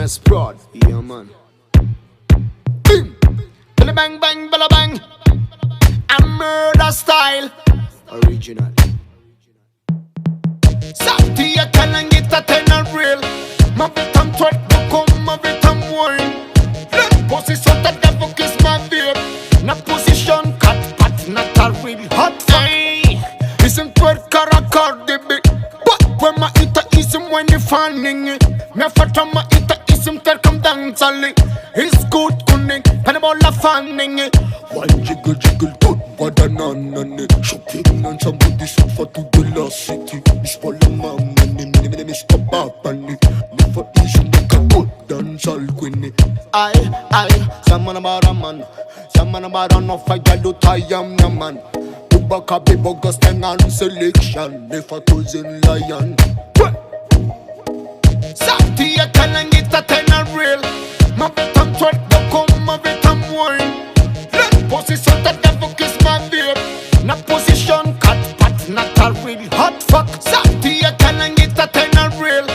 finest broad. Yeah, man. Boom. Billa bang bang, billa bang. A murder style. Original. Sakti ya kalang kita tenor real. Mavitam twat bukom, mavitam wine. Let position that devil kiss my beard. Na position cut pat, not a real hot fire. Isn't twat karakar de bit. But when my ita ism when you fanning it. Me fata ma ita ism ter come down sally. It's good kunning, panabola fanning it. One jiggle jiggle good, but a non shopping on somebody shoot for to the lost city. It's for the man, me stop up and me for easy make a good dance all queen. I, someone about a man, someone about a no fight, I do tie am no man. Ubaka be bogus thing on selection, if I was in lion. Sakti ya kalang ita tenor real. Mavitam twat bukom, mavitam wine. Let position that devil kiss my beard. Na position cut pat, not a real hot fuck. Sakti ya kalang ita tenor real.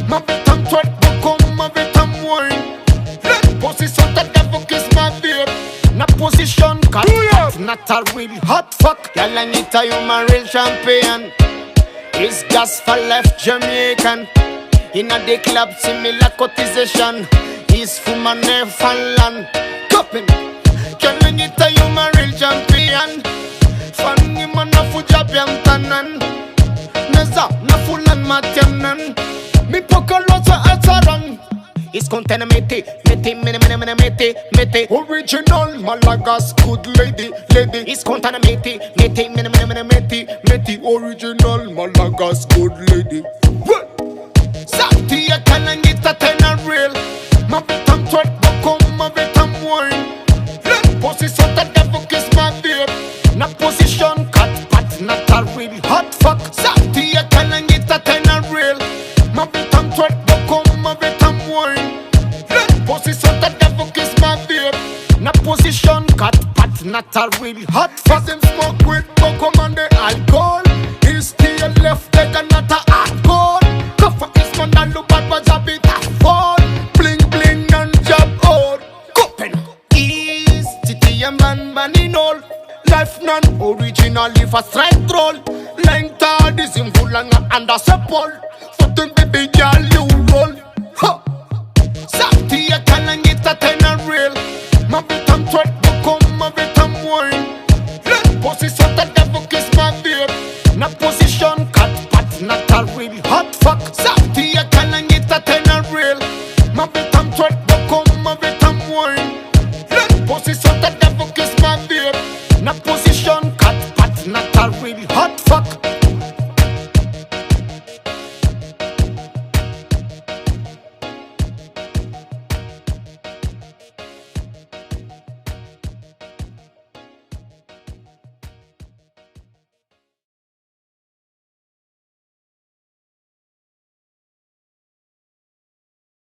Mavitam twat bukom, mavitam wine. Let position that devil kiss my beard. Na position cut pat, not a real hot fuck. Kalang ita you my real champion. It's gas for left Jamaican. Inna the club similar cotization. He's from a Neverland. Cupping. Killing it a you my real champion. Funny man a fuja piantanan. Neza na fulan matianan. Mi poka lots of ataran. It's content mete, mete. Original Malagas good lady. It's content mete. Original Malagas good lady. Sakti ya kalang ita tenor real. Mavitam twat bukom, mavitam wine. Let position that devil kiss my beard. Na position cut pat, not a real hot fuck. Sakti ya kalang ita tenor real. Mavitam twat bukom, mavitam wine. Let position that devil kiss my beard. Na position cut pat, not a real hot fuck. Him smoke with bukom and the alcohol. He still left leg and not a alcohol. Cover is man and look bad but job it a fall. Bling bling and job old. Copen is city a man banning all. Life non original if a strike troll. Length hard is in full and under support. Foot baby girl